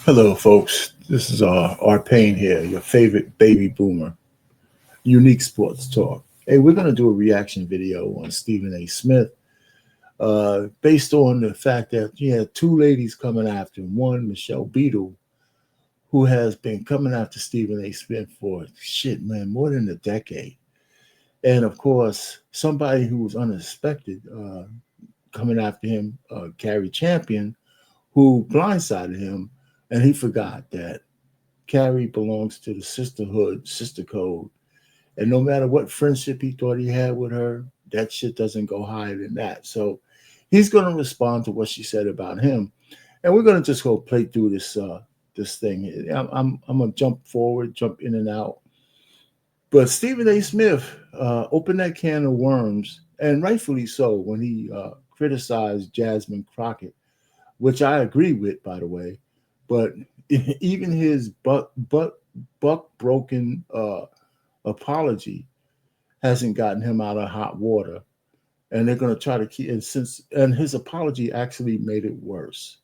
Hello, folks. This is our Payne here, your favorite baby boomer, unique sports talk. Hey, we're going to do a reaction video on Stephen A. Smith based on the fact that he had two ladies coming after him. One, Michelle Beadle, who has been coming after Stephen A. Smith for shit, man, more than a decade. And of course, somebody who was unexpected coming after him, Carrie Champion, who blindsided him, and he forgot that Carrie belongs to the sisterhood, sister code. And no matter what friendship he thought he had with her, that shit doesn't go higher than that. So he's going to respond to what she said about him. And we're going to just go play through this thing. I'm going to jump forward, jump in and out. But Stephen A. Smith opened that can of worms, and rightfully so, when he criticized Jasmine Crockett, which I agree with, by the way. But even his buck broken apology hasn't gotten him out of hot water, and they're going to try to keep. And his apology actually made it worse,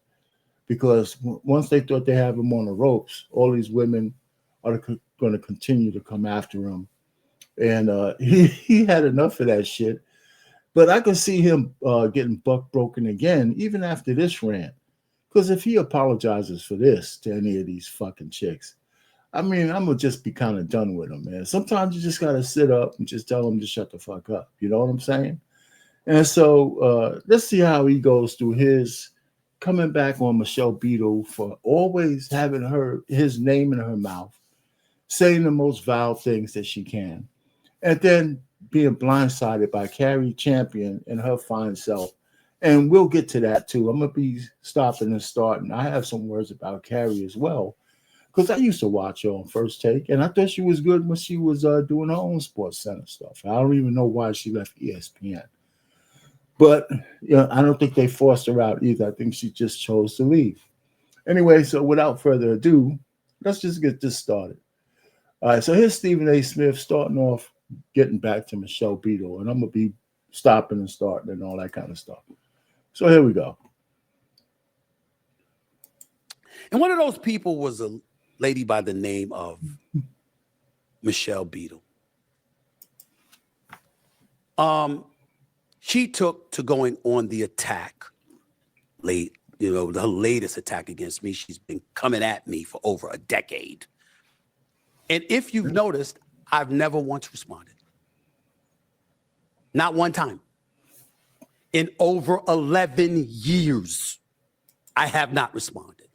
because once they thought they have him on the ropes, all these women are going to continue to come after him, and he had enough of that shit. But I can see him getting buck broken again, even after this rant. Because if he apologizes for this to any of these fucking chicks, I mean, I'm going to just be kind of done with him, man. Sometimes you just got to sit up and just tell him to shut the fuck up. You know what I'm saying? And so let's see how he goes through his coming back on Michelle Beadle for always having his name in her mouth, saying the most vile things that she can, and then being blindsided by Carrie Champion and her fine self. And we'll get to that too. I'm going to be stopping and starting. I have some words about Carrie as well, because I used to watch her on First Take, and I thought she was good when she was doing her own Sports Center stuff. I don't even know why she left ESPN. But I don't think they forced her out either. I think she just chose to leave. Anyway, so without further ado, let's just get this started. All right, so here's Stephen A. Smith starting off, getting back to Michelle Beadle, and I'm going to be stopping and starting and all that kind of stuff. So here we go. And one of those people was a lady by the name of Michelle Beadle. She took to going on the attack late, the latest attack against me. She's been coming at me for over a decade. And if you've noticed, I've never once responded. Not one time. In over 11 years, I have not responded.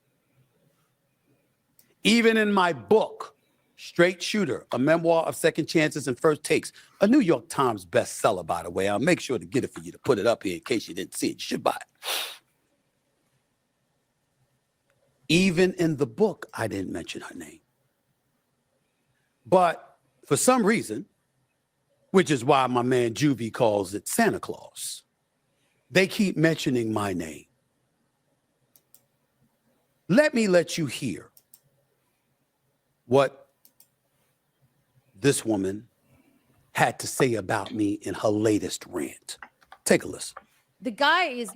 Even in my book, Straight Shooter, a memoir of second chances and first takes, a New York Times bestseller, by the way. I'll make sure to get it for you to put it up here in case you didn't see it. You should buy it. Even in the book, I didn't mention her name. But for some reason, which is why my man Juvie calls it Santa Claus, they keep mentioning my name. Let me let you hear what this woman had to say about me in her latest rant. Take a listen. The guy is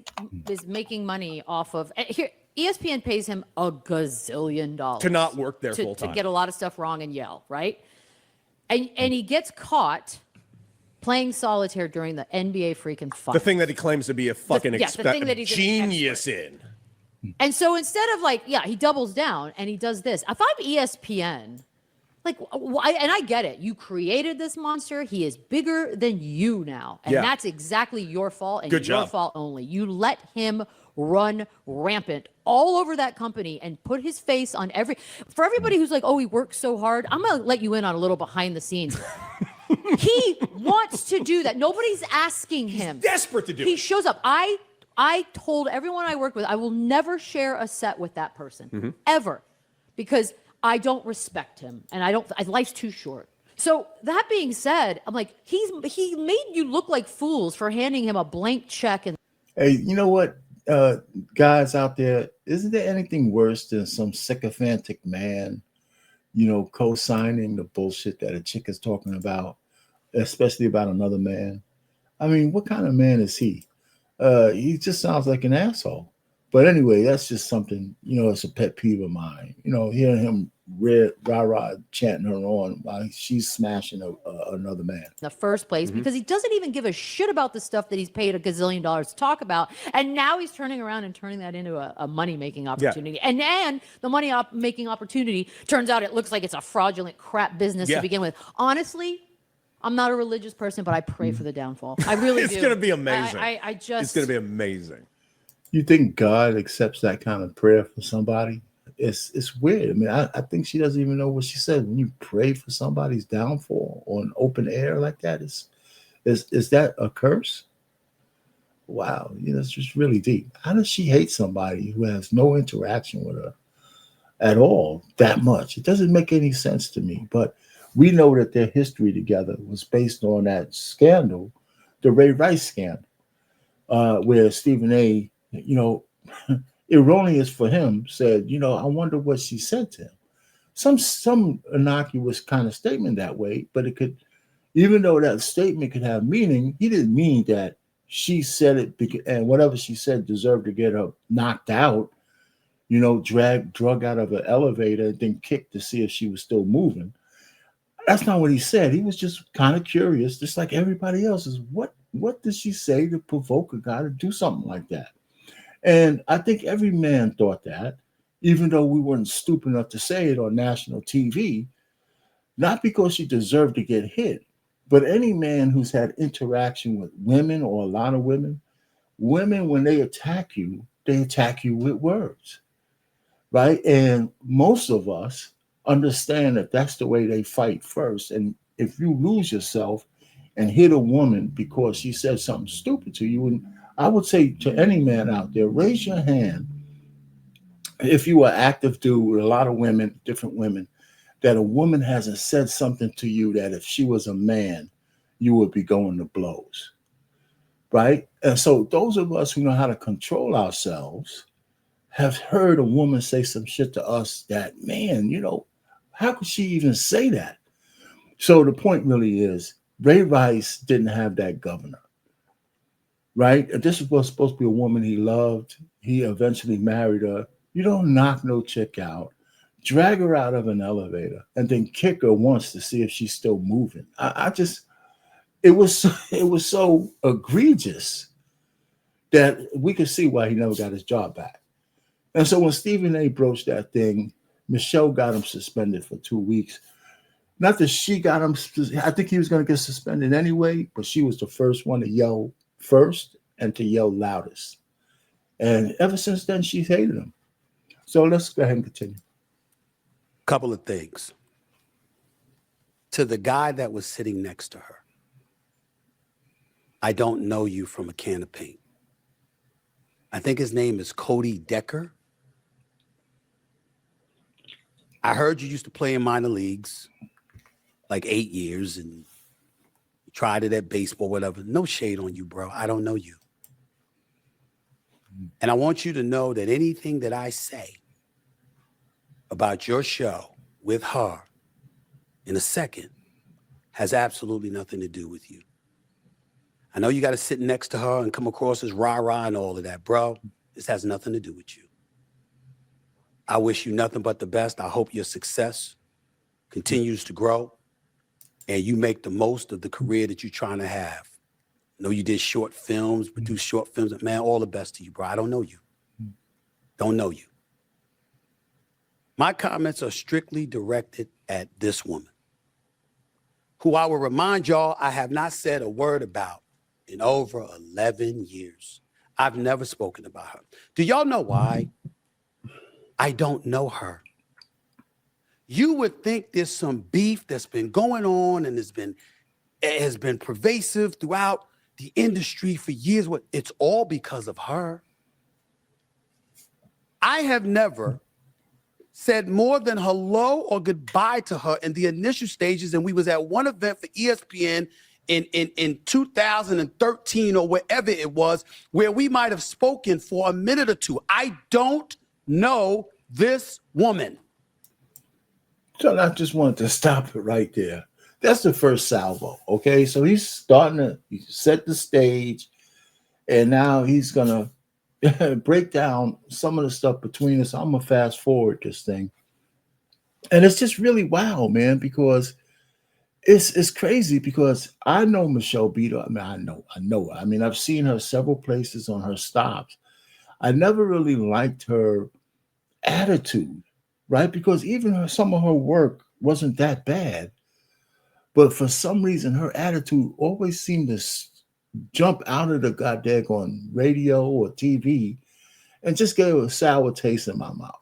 making money off of here. ESPN pays him a gazillion dollars to not work there full time, to get a lot of stuff wrong and yell, right? And he gets caught playing solitaire during the NBA freaking fight. The thing that he claims to be a fucking genius in. And so instead of he doubles down and he does this. If I'm ESPN, and I get it. You created this monster. He is bigger than you now. And that's exactly your fault and your fault only. You let him run rampant all over that company and put his face on for everybody who's like, oh, he works so hard. I'm going to let you in on a little behind the scenes. He wants to do that. Nobody's asking him. He's desperate to do it. He shows up. I told everyone I work with, I will never share a set with that person, ever, because I don't respect him, and life's too short. So that being said, I'm like, he made you look like fools for handing him a blank check. And hey, you know what, guys out there, isn't there anything worse than some sycophantic man, co-signing the bullshit that a chick is talking about, especially about another man? I mean, what kind of man is he? He just sounds like an asshole. But anyway, that's just something, it's a pet peeve of mine. Hearing him rah-rah chanting her on while she's smashing another man. In the first place, because he doesn't even give a shit about the stuff that he's paid $1 gazillion to talk about. And now he's turning around and turning that into a money-making opportunity. Yeah. And the money-making opportunity, turns out it looks like it's a fraudulent crap business to begin with. Honestly, I'm not a religious person, but I pray for the downfall. I really do. It's going to be amazing. It's going to be amazing. You think God accepts that kind of prayer for somebody? It's weird. I mean, I think she doesn't even know what she said. When you pray for somebody's downfall on open air like that, is that a curse? Wow, it's just really deep. How does she hate somebody who has no interaction with her at all that much? It doesn't make any sense to me. But we know that their history together was based on that scandal, the Ray Rice scandal, where Stephen A., erroneous for him, said, I wonder what she said to him. Some innocuous kind of statement that way, but it could, even though that statement could have meaning, he didn't mean that she said it and whatever she said deserved to get her knocked out, drug out of an elevator and then kicked to see if she was still moving. That's not what he said. He was just kind of curious, just like everybody else is. What did she say to provoke a guy to do something like that? And I think every man thought that, even though we weren't stupid enough to say it on national TV, not because she deserved to get hit, but any man who's had interaction with women or a lot of women, when they attack you with words, right? And most of us understand that that's the way they fight first. And if you lose yourself and hit a woman because she said something stupid to you, and I would say to any man out there, raise your hand if you are active dude with a lot of women, different women, that a woman hasn't said something to you that if she was a man, you would be going to blows, right? And so those of us who know how to control ourselves have heard a woman say some shit to us that, man, how could she even say that? So the point really is, Ray Rice didn't have that governor. Right? This was supposed to be a woman he loved. He eventually married her. You don't knock no chick out, drag her out of an elevator, and then kick her once to see if she's still moving. It was so egregious that we could see why he never got his job back. And so when Stephen A. broached that thing, Michelle got him suspended for 2 weeks. Not that she got him, I think he was going to get suspended anyway, but she was the first one to yell first and to yell loudest. And ever since then, she's hated him. So let's go ahead and continue. Couple of things. To the guy that was sitting next to her, I don't know you from a can of paint. I think his name is Cody Decker. I heard you used to play in minor leagues, like 8 years, and tried it at baseball, whatever. No shade on you, bro. I don't know you. And I want you to know that anything that I say about your show with her in a second has absolutely nothing to do with you. I know you got to sit next to her and come across as rah-rah and all of that, bro. This has nothing to do with you. I wish you nothing but the best. I hope your success continues to grow and you make the most of the career that you're trying to have. I know you did short films, produced short films. Man, all the best to you, bro. I don't know you. Don't know you. My comments are strictly directed at this woman, who I will remind y'all I have not said a word about in over 11 years. I've never spoken about her. Do y'all know why? I don't know her. You would think there's some beef that's been going on and has been pervasive throughout the industry for years. It's all because of her. I have never said more than hello or goodbye to her in the initial stages, and we was at one event for ESPN in 2013 or wherever it was, where we might have spoken for a minute or two. I don't know this woman. So I just wanted to stop it right there. That's the first salvo, okay? So he's starting to set the stage, and now he's going to break down some of the stuff between us. I'm gonna fast forward this thing, and it's just really wow, man, because it's crazy because I know Michelle Beadle. I mean, I know her. I mean, I've seen her several places on her stops. I never really liked her attitude, right? Because even some of her work wasn't that bad, but for some reason, her attitude always seemed to jump out of the goddamn radio or TV and just gave a sour taste in my mouth.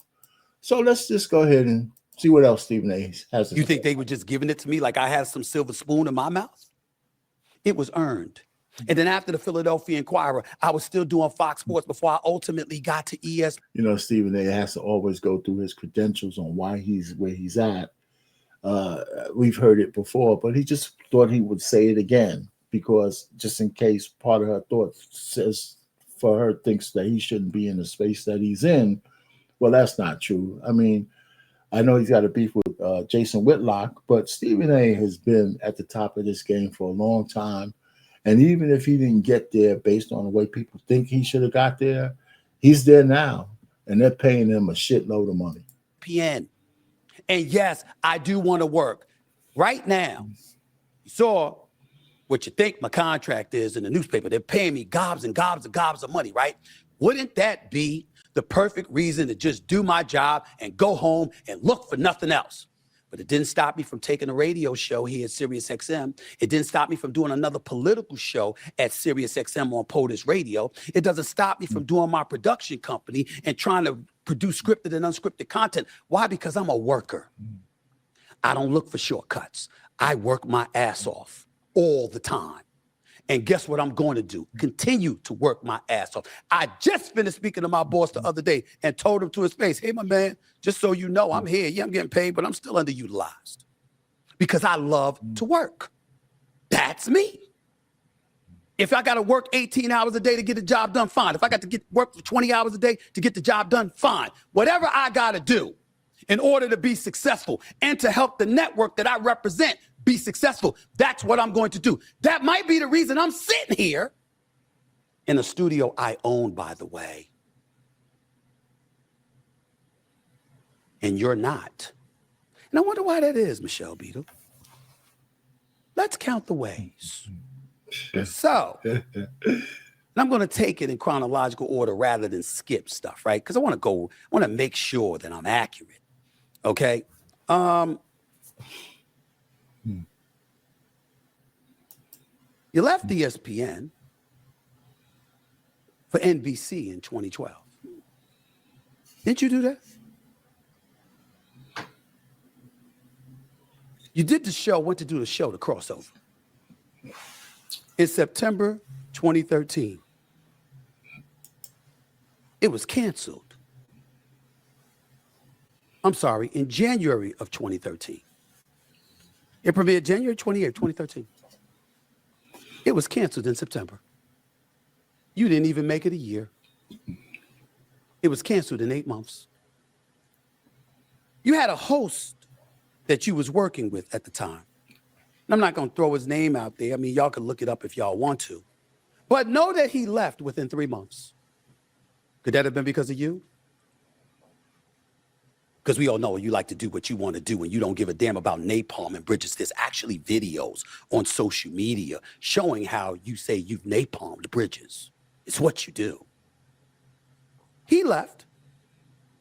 So let's just go ahead and see what else Stephen A. has to say. You think they were just giving it to me like I had some silver spoon in my mouth? It was earned. And then after the Philadelphia Inquirer, I was still doing Fox Sports before I ultimately got to ES. You know, Stephen A. has to always go through his credentials on why he's where he's at. We've heard it before, but he just thought he would say it again because just in case part of her thought says for her thinks that he shouldn't be in the space that he's in. Well, that's not true. I mean, I know he's got a beef with Jason Whitlock, but Stephen A. has been at the top of this game for a long time. And even if he didn't get there based on the way people think he should have got there, he's there now. And they're paying him a shitload of money. PN. And yes, I do want to work. Right now, you saw what you think my contract is in the newspaper. They're paying me gobs and gobs and gobs of money, right? Wouldn't that be the perfect reason to just do my job and go home and look for nothing else? But it didn't stop me from taking a radio show here at Sirius XM. It didn't stop me from doing another political show at Sirius XM on POTUS Radio. It doesn't stop me from doing my production company and trying to produce scripted and unscripted content. Why? Because I'm a worker. I don't look for shortcuts. I work my ass off all the time. And guess what I'm going to do? Continue to work my ass off. I just finished speaking to my boss the other day and told him to his face, hey, my man, just so you know, I'm here. Yeah, I'm getting paid, but I'm still underutilized because I love to work. That's me. If I got to work 18 hours a day to get the job done, fine. If I got to work for 20 hours a day to get the job done, fine. Whatever I got to do in order to be successful and to help the network that I represent be successful, that's what I'm going to do. That might be the reason I'm sitting here in a studio I own, by the way. And you're not. And I wonder why that is, Michelle Beadle. Let's count the ways. So, and I'm going to take it in chronological order rather than skip stuff, right? Because I want to make sure that I'm accurate. Okay? You left ESPN for NBC in 2012. Didn't you do that? You did the show, went to do the show, The Crossover. In September 2013, it was canceled. I'm sorry, in January of 2013. It premiered January 28th, 2013. It was canceled in September. You didn't even make it a year. It was canceled in 8 months. You had a host that you was working with at the time. And I'm not going to throw his name out there. I mean, y'all can look it up if y'all want to. But know that he left within 3 months. Could that have been because of you? Because we all know you like to do what you want to do and you don't give a damn about napalm and bridges. There's actually videos on social media showing how you say you've napalmed bridges. It's what you do. He left.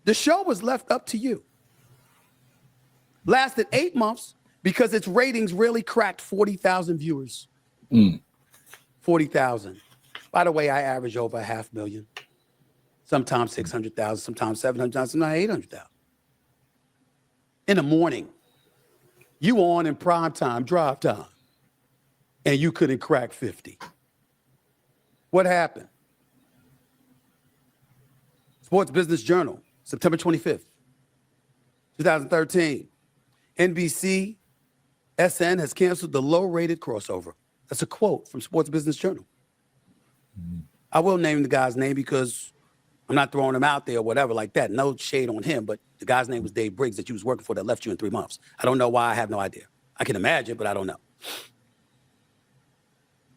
The show was left up to you. Lasted 8 months because its ratings really cracked 40,000 viewers. 40,000. By the way, I average over 500,000. Sometimes 600,000, sometimes 700,000, sometimes 800,000. In the morning, you on in prime time, drive time, and you couldn't crack 50. What happened? Sports Business Journal, September 25th, 2013. NBC SN has canceled the low-rated crossover. That's a quote from Sports Business Journal. I will name the guy's name because I'm not throwing him out there or whatever like that. No shade on him, but the guy's name was Dave Briggs that you was working for that left you in 3 months. I don't know why. I have no idea. I can imagine, but I don't know.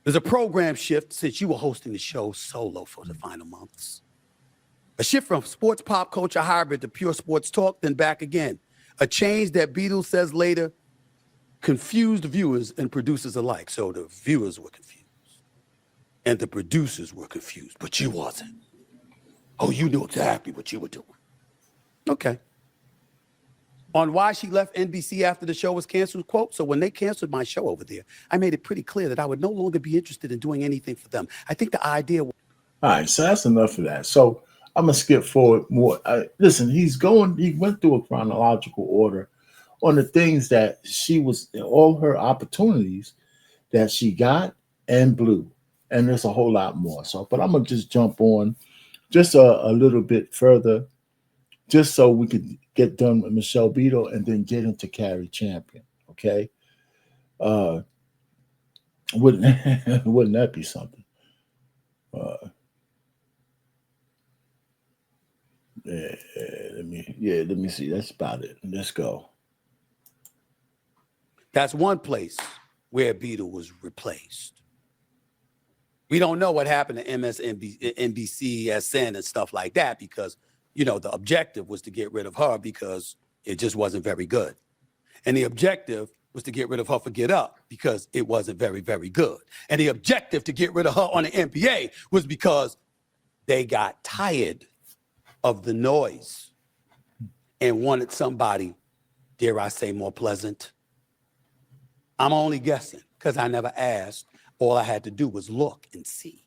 There's a program shift since you were hosting the show solo for the final months. A shift from sports pop culture hybrid to pure sports talk, then back again. A change that Beadle says later confused viewers and producers alike. So the viewers were confused and the producers were confused, but you wasn't. Oh, you knew exactly what you were doing. Okay. On why she left NBC after the show was canceled, quote, so when they canceled my show over there, I made it pretty clear that I would no longer be interested in doing anything for them. I think the idea... All right, so that's enough of that. So I'm going to skip forward more. Listen, he went through a chronological order on the things that she was, all her opportunities that she got and blew. And there's a whole lot more. So, but I'm going to just jump on just a little bit further, just so we could get done with Michelle Beadle and then get into Carrie Champion. Okay. Wouldn't that be something? Let me see. That's about it. Let's go. That's one place where Beadle was replaced. We don't know what happened to MSNBC, SN, and stuff like that because, you know, the objective was to get rid of her because it just wasn't very good. And the objective was to get rid of her for Get Up because it wasn't very, very good. And the objective to get rid of her on the NBA was because they got tired of the noise and wanted somebody, dare I say, more pleasant. I'm only guessing because I never asked. All I had to do was look and see.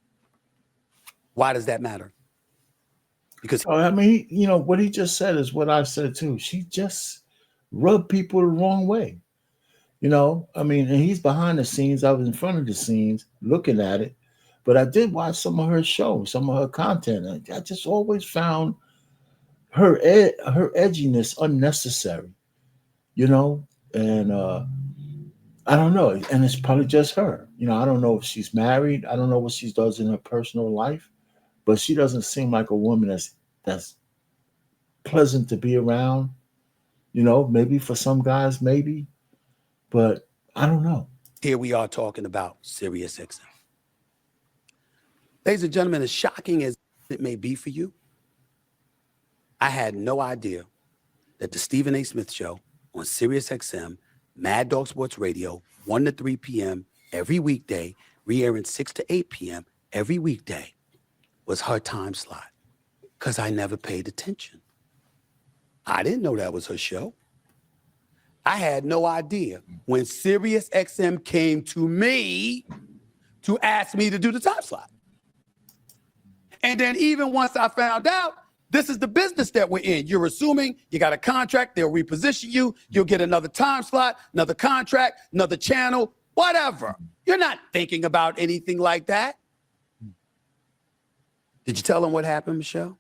Why does that matter? Because I mean, you know, what he just said is what I said too. She just rubbed people the wrong way. You know, I mean, and he's behind the scenes. I was in front of the scenes looking at it, but I did watch some of her shows, some of her content. And I just always found her edginess unnecessary, you know, and I don't know. And it's probably just her. You know, I don't know if she's married. I don't know what she does in her personal life, but she doesn't seem like a woman that's pleasant to be around. You know, maybe for some guys, maybe, but I don't know. Here we are talking about Sirius XM. Ladies and gentlemen, as shocking as it may be for you, I had no idea that the Stephen A. Smith Show on Sirius XM, Mad Dog Sports Radio, 1 to 3 p.m. every weekday, re-airing 6 to 8 p.m. every weekday, was her time slot because I never paid attention. I didn't know that was her show. I had no idea when Sirius XM came to me to ask me to do the time slot. And then even once I found out, this is the business that we're in. You're assuming you got a contract, they'll reposition you, you'll get another time slot, another contract, another channel, whatever. You're not thinking about anything like that. Did you tell them what happened, Michelle?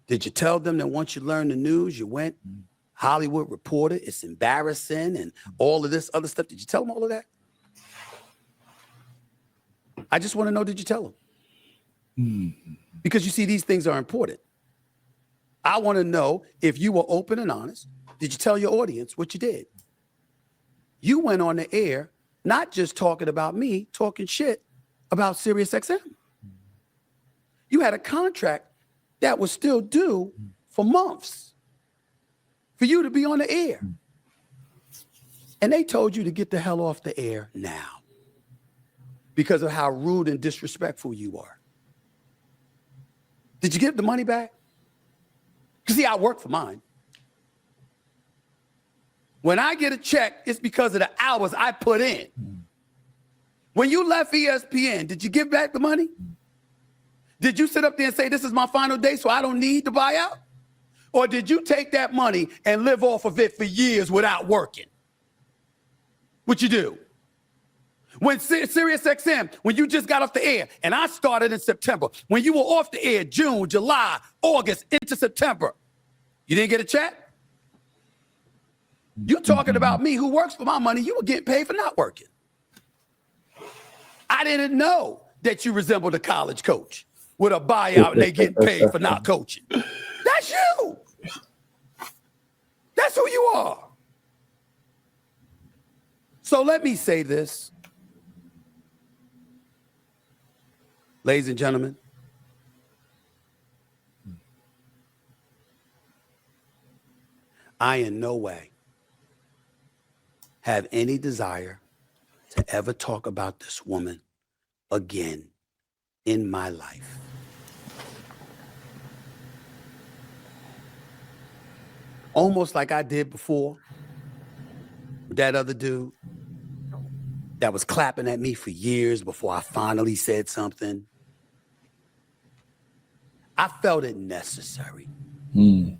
Did you tell them that once you learned the news, you went Hollywood Reporter, it's embarrassing and all of this other stuff? Did you tell them all of that? I just want to know, did you tell them? Because you see, these things are important. I want to know if you were open and honest. Did you tell your audience what you did? You went on the air, not just talking about me, talking shit about Sirius XM. You had a contract that was still due for months for you to be on the air. And they told you to get the hell off the air now because of how rude and disrespectful you are. Did you get the money back? You see, I work for mine. When I get a check, it's because of the hours I put in. When you left ESPN, did you give back the money? Did you sit up there and say, this is my final day, so I don't need to buy out? Or did you take that money and live off of it for years without working? What you do? When Sirius XM, when you just got off the air, and I started in September, when you were off the air, June, July, August, into September, you didn't get a check? You talking about me who works for my money, you were getting paid for not working. I didn't know that you resembled a college coach with a buyout and they getting paid for not coaching. That's you. That's who you are. So let me say this. Ladies and gentlemen, I in no way have any desire to ever talk about this woman again in my life. Almost like I did before with that other dude that was clapping at me for years before I finally said something. I felt it necessary to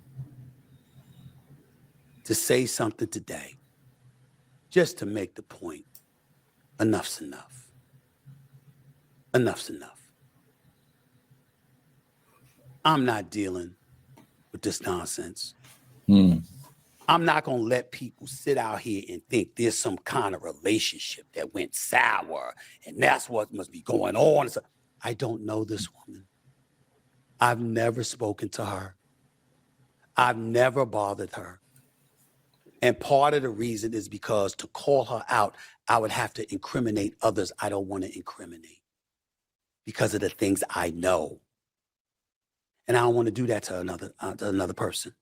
say something today just to make the point. Enough's enough. Enough's enough. I'm not dealing with this nonsense. I'm not going to let people sit out here and think there's some kind of relationship that went sour and that's what must be going on. I don't know this woman. I've never spoken to her. I've never bothered her. And part of the reason is because to call her out, I would have to incriminate others I don't want to incriminate because of the things I know. And I don't want to do that to another person.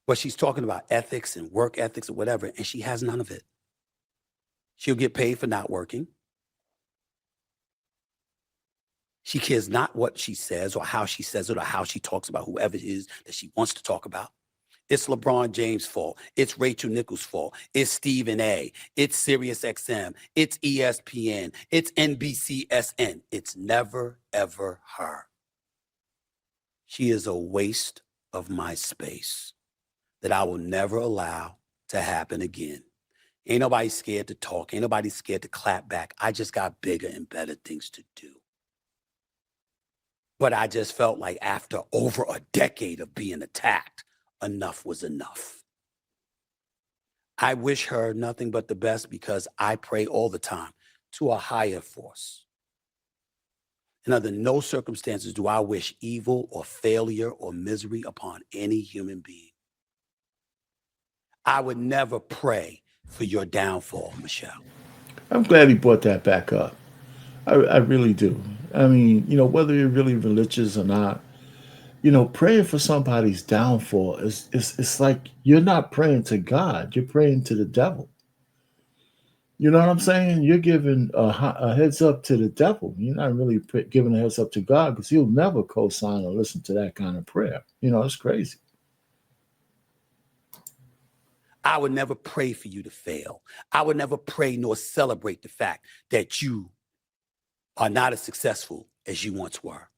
But she's talking about ethics and work ethics or whatever, and she has none of it. She'll get paid for not working. She cares not what she says or how she says it or how she talks about whoever it is that she wants to talk about. It's LeBron James' fault. It's Rachel Nichols' fault. It's Stephen A. It's Sirius XM. It's ESPN. It's NBCSN. It's never, ever her. She is a waste of my space that I will never allow to happen again. Ain't nobody scared to talk. Ain't nobody scared to clap back. I just got bigger and better things to do. But I just felt like after over a decade of being attacked, enough was enough. I wish her nothing but the best because I pray all the time to a higher force. And under no circumstances do I wish evil or failure or misery upon any human being. I would never pray for your downfall, Michelle. I'm glad he brought that back up. I really do. I mean, whether you're really religious or not, praying for somebody's downfall it's like you're not praying to God. You're praying to the devil. You know what I'm saying? You're giving a heads up to the devil. You're not really giving a heads up to God because he'll never co-sign or listen to that kind of prayer. It's crazy. I would never pray for you to fail. I would never pray nor celebrate the fact that you are not as successful as you once were.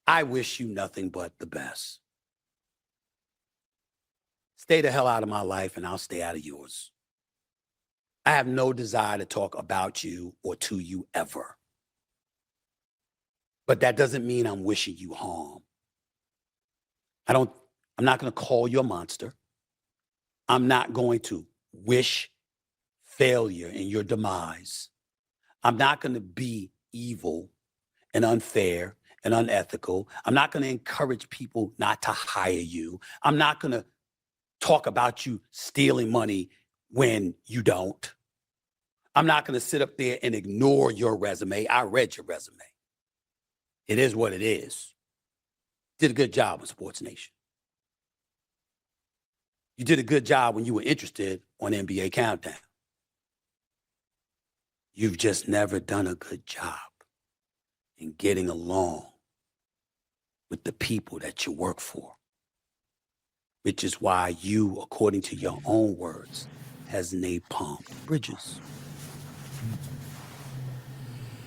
I wish you nothing but the best. Stay the hell out of my life and I'll stay out of yours. I have no desire to talk about you or to you ever. But that doesn't mean I'm wishing you harm. I'm not going to call you a monster. I'm not going to wish failure in your demise. I'm not going to be evil and unfair and unethical. I'm not going to encourage people not to hire you. I'm not going to talk about you stealing money when you don't. I'm not going to sit up there and ignore your resume. I read your resume. It is what it is. Did a good job on Sports Nation. You did a good job when you were interested on NBA Countdown. You've just never done a good job in getting along with the people that you work for, which is why you, according to your own words, has napalmed bridges.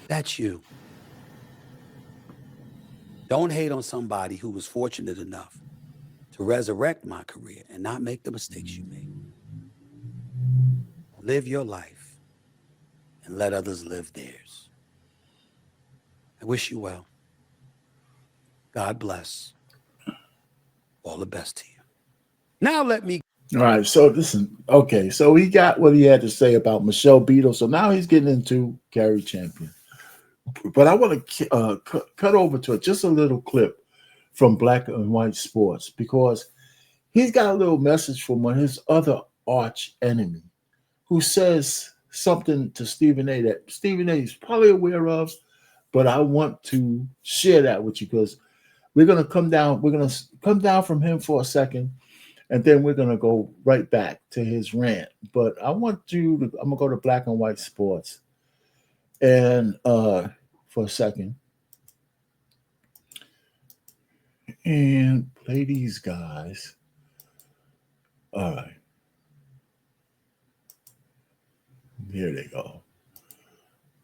That's you. Don't hate on somebody who was fortunate enough to resurrect my career and not make the mistakes you made. Live your life and let others live theirs. I wish you well. God bless. All the best to you. Now let me. All right. So listen. Okay. So he got what he had to say about Michelle Beadle. So now he's getting into Carrie Champion. But I want to cut over to just a little clip from Black and White Sports because he's got a little message from one of his other arch enemy who says something to Stephen A. that Stephen A. is probably aware of, but I want to share that with you because We're gonna come down. We're gonna come down from him for a second, and then we're gonna go right back to his rant. But I want you to. I'm gonna go to Black and White Sports, and for a second, and play these guys. All right, here they go.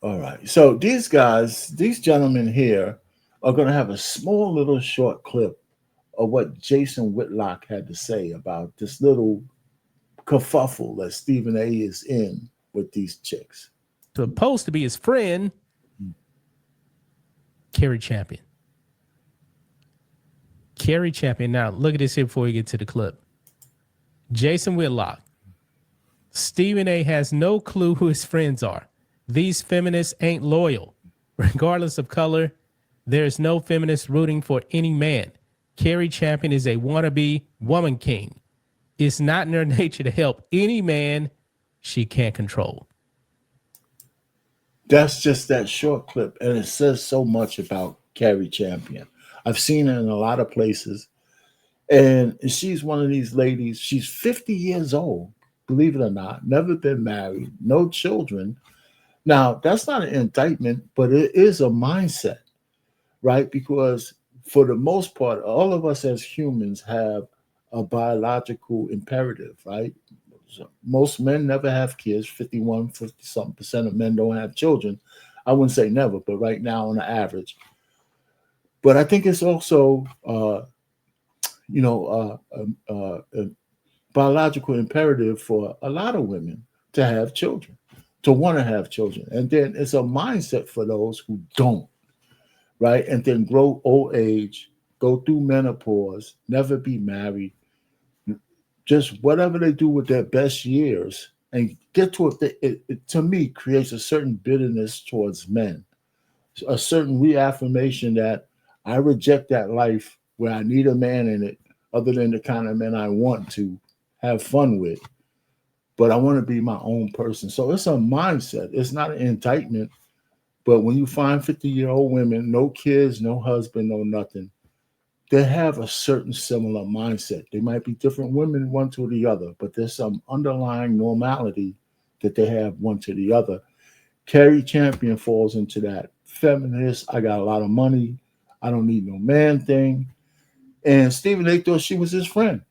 All right, so these guys, these gentlemen here, are going to have a small little short clip of what Jason Whitlock had to say about this little kerfuffle that Stephen A. is in with these chicks. Supposed to be his friend, Carrie Champion. Carrie Champion. Now, look at this here before we get to the clip. Jason Whitlock. Stephen A. has no clue who his friends are. These feminists ain't loyal. Regardless of color, there's no feminist rooting for any man. Carrie Champion is a wannabe woman king. It's not in her nature to help any man she can't control. That's just that short clip, and it says so much about Carrie Champion. I've seen her in a lot of places, and she's one of these ladies. She's 50 years old, believe it or not, never been married, no children. Now, that's not an indictment, but it is a mindset, right? Because for the most part, all of us as humans have a biological imperative, right? So most men never have kids. 50-something% of men don't have children. I wouldn't say never, but right now on the average. But I think it's also, a biological imperative for a lot of women to have children, to want to have children. And then it's a mindset for those who don't, right? And then grow old age, go through menopause, never be married, just whatever they do with their best years and get to it. It to me creates a certain bitterness towards men, a certain reaffirmation that I reject that life where I need a man in it other than the kind of men I want to have fun with, but I want to be my own person. So it's a mindset. It's not an indictment, but when you find 50-year-old women, no kids, no husband, no nothing, they have a certain similar mindset. They might be different women, one to the other, but there's some underlying normality that they have one to the other. Carrie Champion falls into that feminist, I got a lot of money, I don't need no man thing. And Stephen A. thought she was his friend.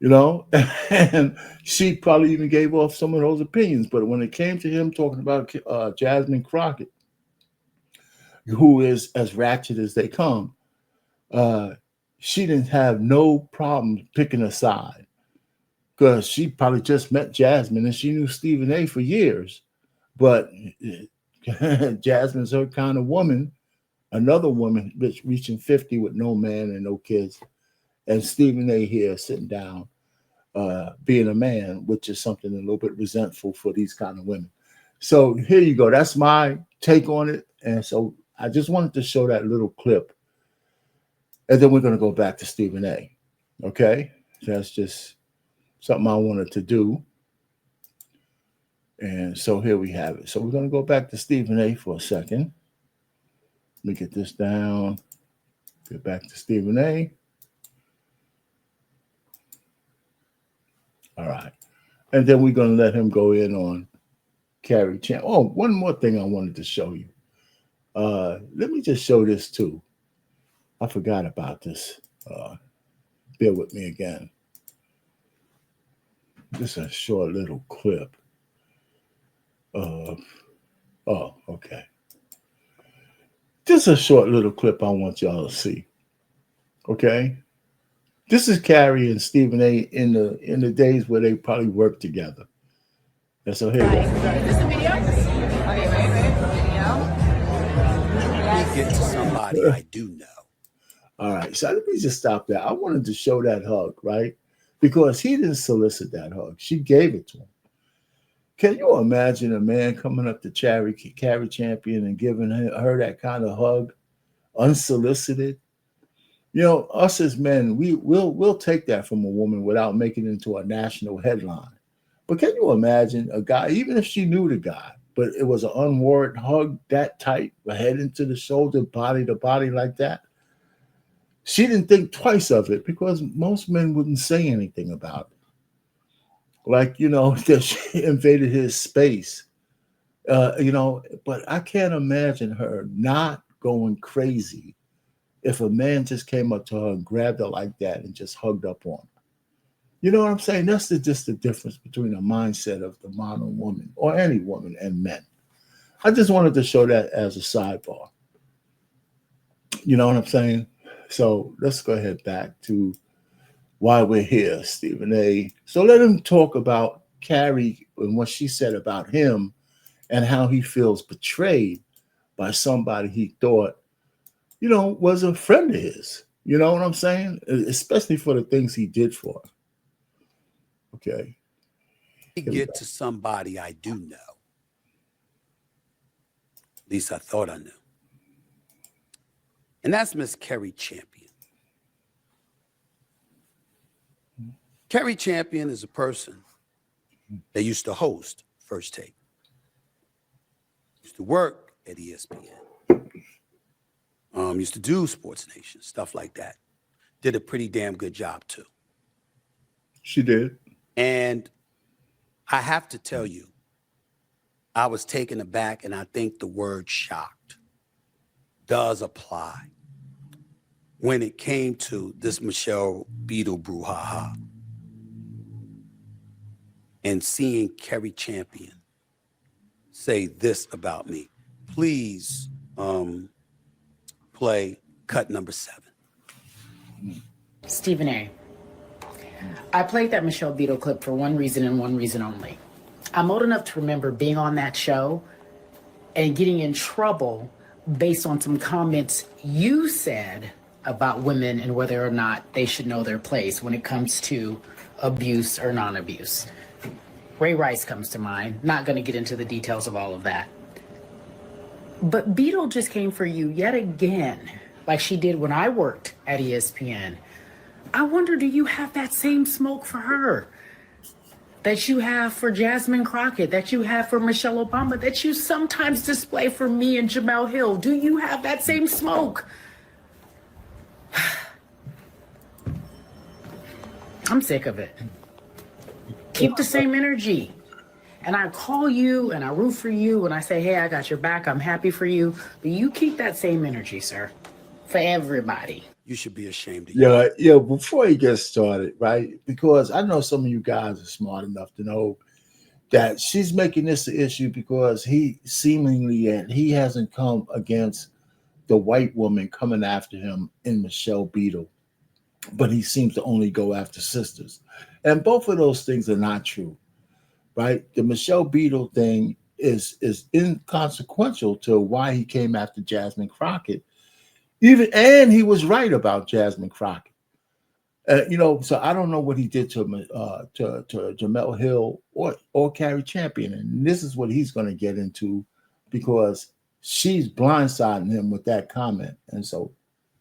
And she probably even gave off some of those opinions. But when it came to him talking about Jasmine Crockett, who is as ratchet as they come, she didn't have no problem picking a side because she probably just met Jasmine and she knew Stephen A. for years. But Jasmine's her kind of woman, another woman reaching 50 with no man and no kids. And Stephen A. here sitting down, being a man, which is something a little bit resentful for these kind of women. So here you go. That's my take on it. And so I just wanted to show that little clip. And then we're going to go back to Stephen A. Okay? That's just something I wanted to do. And so here we have it. So we're going to go back to Stephen A. for a second. Let me get this down. Get back to Stephen A. All right. And then we're going to let him go in on Carrie Champion. Oh, one more thing I wanted to show you. Let me just show this too. I forgot about this. Bear with me again. Just a short little clip of, okay. Just a short little clip I want y'all to see. Okay? This is Carrie and Stephen A. in the days where they probably worked together. And so here we go. Is this a video? Okay, wait. Video. Let me get to somebody I do know. All right, so let me just stop there. I wanted to show that hug, right? Because he didn't solicit that hug. She gave it to him. Can you imagine a man coming up to Carrie Champion and giving her that kind of hug, unsolicited? Us as men, we'll take that from a woman without making it into a national headline. But can you imagine a guy, even if she knew the guy, but it was an unwarranted hug that tight, head into the shoulder, body to body like that. She didn't think twice of it because most men wouldn't say anything about it. Like, that she invaded his space, but I can't imagine her not going crazy if a man just came up to her and grabbed her like that and just hugged up on her. You know what I'm saying? That's just the difference between the mindset of the modern woman or any woman and men. I just wanted to show that as a sidebar. You know what I'm saying? So let's go ahead back to why we're here, Stephen A. So let him talk about Carrie and what she said about him and how he feels betrayed by somebody he thought, was a friend of his. You know what I'm saying? Especially for the things he did for her. Okay. Get to somebody I do know. At least I thought I knew. And that's Miss Carrie Champion. Carrie Champion is a person that used to host First Take. Used to work at ESPN. Used to do Sports Nation, stuff like that. Did a pretty damn good job too. She did. And I have to tell you, I was taken aback, and I think the word shocked does apply when it came to this Michelle Beadle brouhaha and seeing Carrie Champion say this about me. Please play cut number 7. Stephen A. I played that Michelle Beadle clip for one reason and one reason only. I'm old enough to remember being on that show and getting in trouble based on some comments you said about women and whether or not they should know their place when it comes to abuse or non-abuse. Ray Rice comes to mind. Not going to get into the details of all of that. But Beadle just came for you yet again, like she did when I worked at ESPN. I wonder, do you have that same smoke for her that you have for Jasmine Crockett, that you have for Michelle Obama, that you sometimes display for me and Jamel Hill? Do you have that same smoke? I'm sick of it. Keep the same energy. And I call you and I root for you and I say, hey, I got your back. I'm happy for you. But you keep that same energy, sir, for everybody. You should be ashamed of you. Yeah. Before he gets started, right? Because I know some of you guys are smart enough to know that she's making this an issue because he hasn't come against the white woman coming after him in Michelle Beadle, but he seems to only go after sisters. And both of those things are not true, right? The Michelle Beadle thing is inconsequential to why he came after Jasmine Crockett. And he was right about Jasmine Crockett. So I don't know what he did to Jamel Hill or Carrie Champion. And this is what he's going to get into because she's blindsiding him with that comment. And so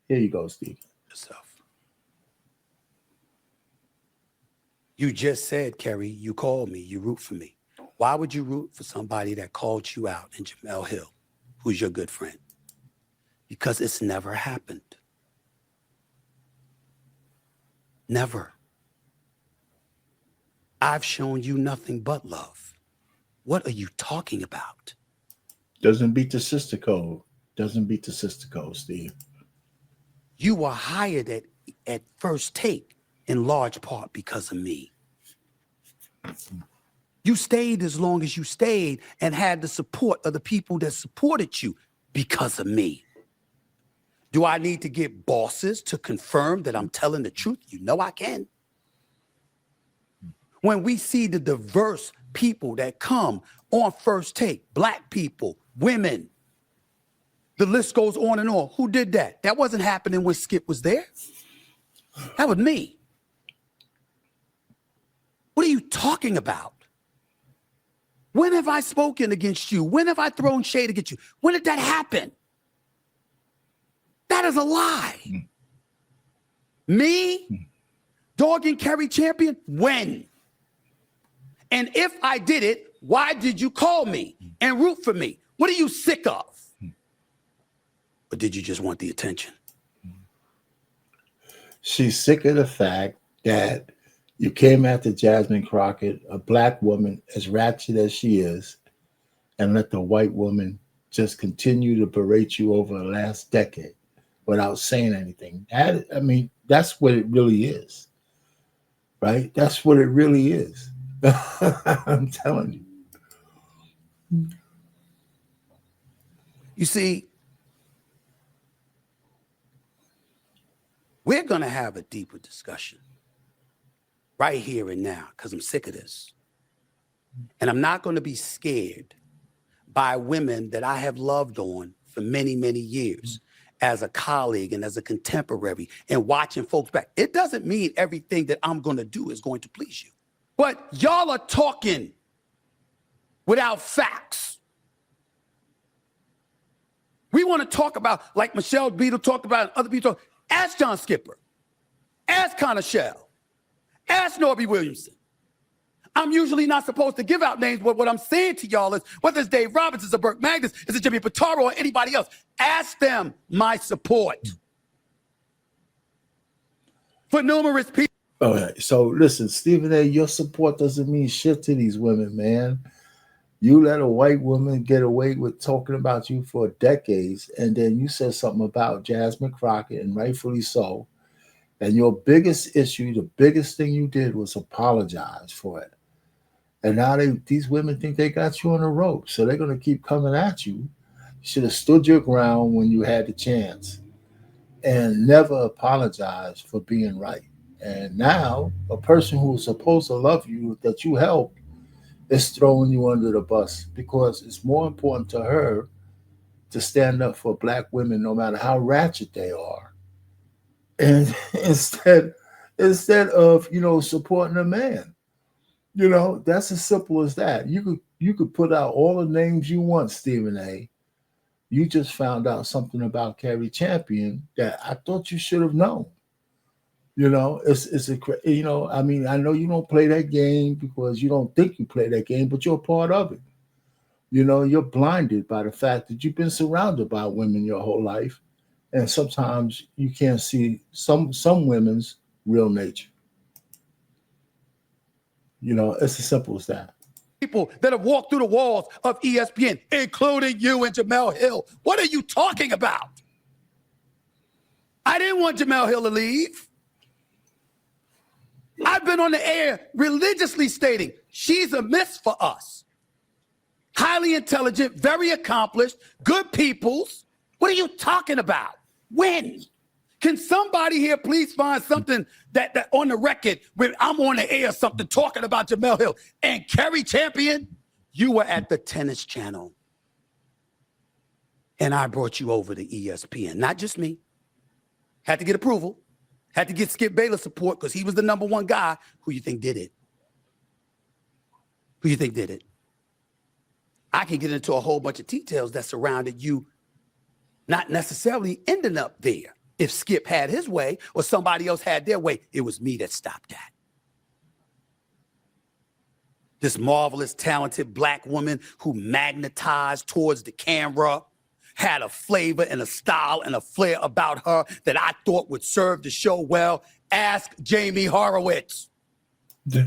here you go, Steve. Yourself. You just said, Carrie, you called me, you root for me. Why would you root for somebody that called you out in Jamel Hill, who's your good friend? Because it's never happened. Never. I've shown you nothing but love. What are you talking about? Doesn't beat the sister code. Doesn't beat the sister code, Steve. You were hired at First Take in large part because of me. You stayed as long as you stayed and had the support of the people that supported you because of me. Do I need to get bosses to confirm that I'm telling the truth? You know I can. When we see the diverse people that come on First Take, black people, women, the list goes on and on. Who did that? That wasn't happening when Skip was there. That was me. What are you talking about? When have I spoken against you? When have I thrown shade against you? When did that happen? That is a lie. Me, dogging Carrie Champion, when? And if I did it, Why did you call me and root for me? What are you sick of? Or did you just want the attention? She's sick of the fact that you came after Jasmine Crockett, a black woman as ratchet as she is, and let the white woman just continue to berate you over the last decade without saying anything. That's what it really is, right? That's what it really is. I'm telling you. You see, we're going to have a deeper discussion right here and now because I'm sick of this. And I'm not going to be scared by women that I have loved on for many, many years as a colleague and as a contemporary and watching folks back. It doesn't mean everything that I'm going to do is going to please you. But y'all are talking without facts. We want to talk about, like Michelle Beadle talked about, and other people talk. Ask John Skipper. Ask Connor Shell. Ask Norby Williamson. I'm usually not supposed to give out names, but what I'm saying to y'all is, whether it's Dave Roberts, it's a Burke Magnus, it's a Jimmy Pitaro, or anybody else, ask them my support. For numerous people. All right. So listen, Stephen A., your support doesn't mean shit to these women, man. You let a white woman get away with talking about you for decades, and then you said something about Jasmine Crockett, and rightfully so. And your biggest issue, the biggest thing you did was apologize for it. And now these women think they got you on the rope, so they're going to keep coming at you. You should have stood your ground when you had the chance and never apologize for being right. And now a person who was supposed to love you, that you helped, is throwing you under the bus because it's more important to her to stand up for black women, no matter how ratchet they are. And instead of, supporting a man, that's as simple as that. You could put out all the names you want, Stephen A. You just found out something about Carrie Champion that I thought you should have known. I know you don't play that game because you don't think you play that game, but you're a part of it. You're blinded by the fact that you've been surrounded by women your whole life. And sometimes you can't see some women's real nature. It's as simple as that. People that have walked through the walls of ESPN, including you and Jemele Hill. What are you talking about? I didn't want Jemele Hill to leave. I've been on the air religiously stating she's a miss for us. Highly intelligent, very accomplished, good peoples. What are you talking about? When? Can somebody here please find something that on the record when I'm on the air, something talking about Jemele Hill and Carrie Champion? You were at the Tennis Channel. And I brought you over to ESPN. Not just me. Had to get approval. Had to get Skip Bayless support because he was the number one guy. Who you think did it? Who you think did it? I can get into a whole bunch of details that surrounded you not necessarily ending up there. If Skip had his way or somebody else had their way, it was me that stopped that. This marvelous, talented black woman who magnetized towards the camera, had a flavor and a style and a flair about her that I thought would serve the show well. Ask Jamie Horowitz. You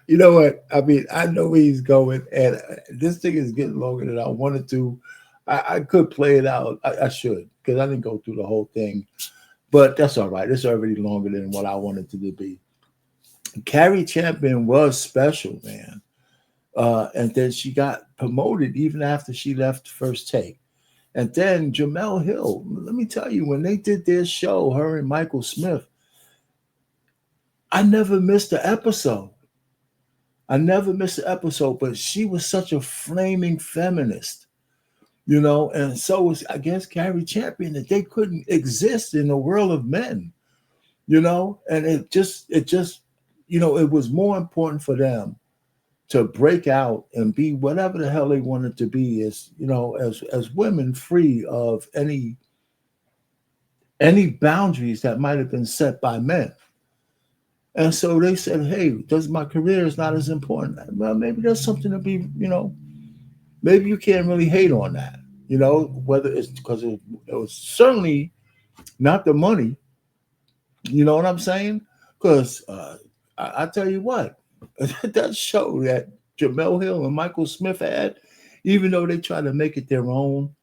know what? I mean, I know where he's going, and this thing is getting longer than I wanted to. I could play it out. I should, because I didn't go through the whole thing. But that's all right. It's already longer than what I wanted it to be. Carrie Champion was special, man. And then she got promoted even after she left First Take. And then Jemele Hill, let me tell you, when they did their show, her and Michael Smith, I never missed an episode. But she was such a flaming feminist, and so was, I guess, Carrie Champion, that they couldn't exist in the world of men, and it just, it was more important for them to break out and be whatever the hell they wanted to be as women, free of any boundaries that might have been set by men. And so they said, hey, my career is not as important. Well, maybe there's something to be, maybe you can't really hate on that, whether it's because it was certainly not the money. You know what I'm saying? Because I tell you what, that show that Jamel Hill and Michael Smith had, even though they tried to make it their own,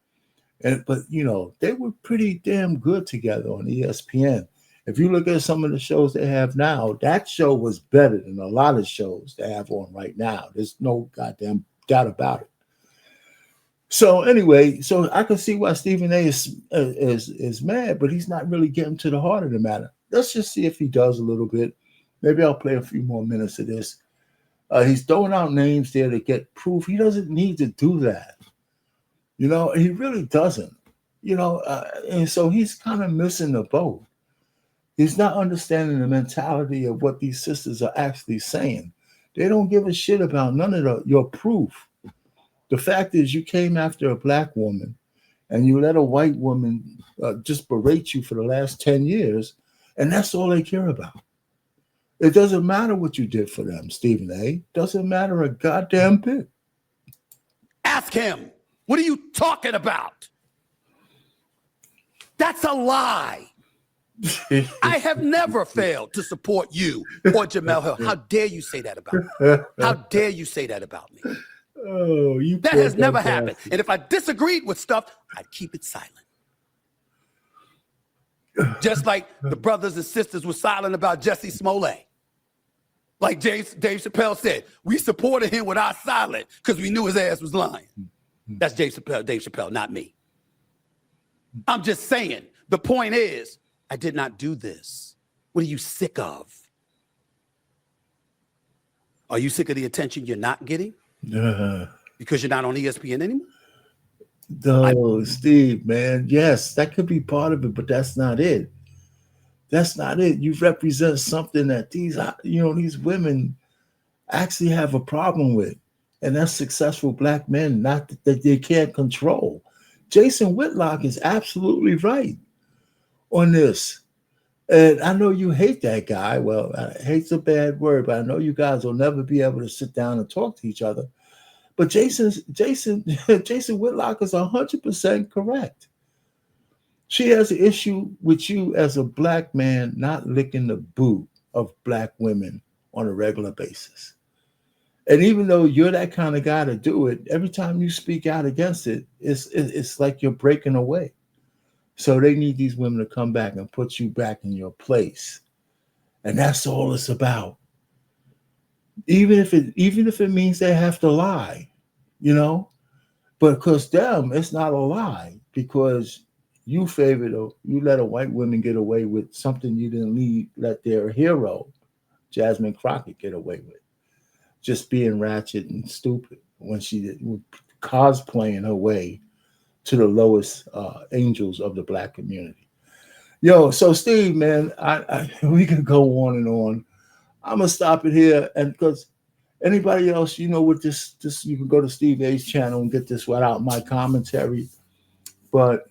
but they were pretty damn good together on ESPN. If you look at some of the shows they have now, that show was better than a lot of shows they have on right now. There's no goddamn doubt about it. So anyway, so I can see why Stephen A. is mad, but he's not really getting to the heart of the matter. Let's just see if he does a little bit. Maybe I'll play a few more minutes of this. He's throwing out names there to get proof. He doesn't need to do that. He really doesn't. And so he's kind of missing the boat. He's not understanding the mentality of what these sisters are actually saying. They don't give a shit about none of your proof. The fact is, you came after a black woman and you let a white woman just berate you for the last 10 years, and that's all they care about. It doesn't matter what you did for them, Stephen A. Doesn't matter a goddamn bit. Ask him, what are you talking about? That's a lie. I have never failed to support you or Jamel Hill. How dare you say that about me? How dare you say that about me? Oh, that has never happened. And if I disagreed with stuff, I'd keep it silent. Just like the brothers and sisters were silent about Jussie Smollett. Like Dave Chappelle said, we supported him with our silence because we knew his ass was lying. That's Dave Chappelle, not me. I'm just saying, the point is, I did not do this. What are you sick of? Are you sick of the attention you're not getting? Because you're not on ESPN anymore? No, Steve, man. Yes, that could be part of it, but that's not it. That's not it. You represent something that these women actually have a problem with, and that's successful black men, not that they can't control. Jason Whitlock is absolutely right on this. And I know you hate that guy. Well, hate's a bad word, but I know you guys will never be able to sit down and talk to each other. But Jason Whitlock is 100% correct. She has an issue with you as a black man not licking the boot of black women on a regular basis. And even though you're that kind of guy to do it, every time you speak out against it, it's like you're breaking away. So they need these women to come back and put you back in your place. And that's all it's about. Even if it means they have to lie, but because them, it's not a lie, because you let a white woman get away with something you didn't let their hero, Jasmine Crockett, get away with. Just being ratchet and stupid when she cosplaying her way to the lowest angels of the black community. So Steve, man, we could go on and on. I'm gonna stop it here, and because anybody else, with this, you can go to Steve A's channel and get this without my commentary. But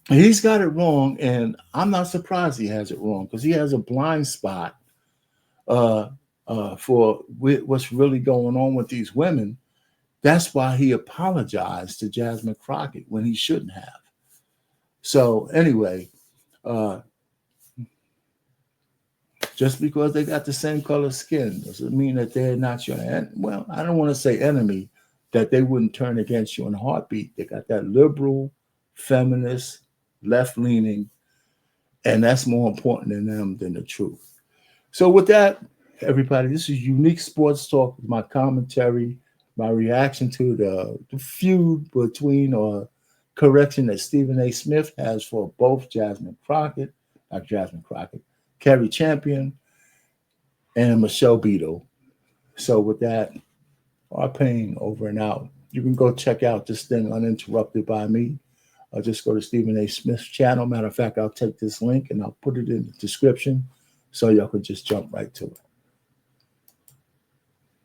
he's got it wrong, and I'm not surprised he has it wrong, because he has a blind spot for what's really going on with these women. That's why he apologized to Jasmine Crockett when he shouldn't have. So anyway, just because they got the same color skin doesn't mean that they're not your enemy. Well, I don't want to say enemy, that they wouldn't turn against you in a heartbeat. They got that liberal, feminist, left-leaning, and that's more important to them than the truth. So with that, everybody, this is Unique Sports Talk, my commentary, my reaction to the feud between, or correction, that Stephen A. Smith has for both Carrie Champion and Michelle Beadle. So with that, our pain over and out. You can go check out this thing uninterrupted by me. I'll just go to Stephen A. Smith's channel. Matter of fact, I'll take this link and I'll put it in the description so y'all can just jump right to it.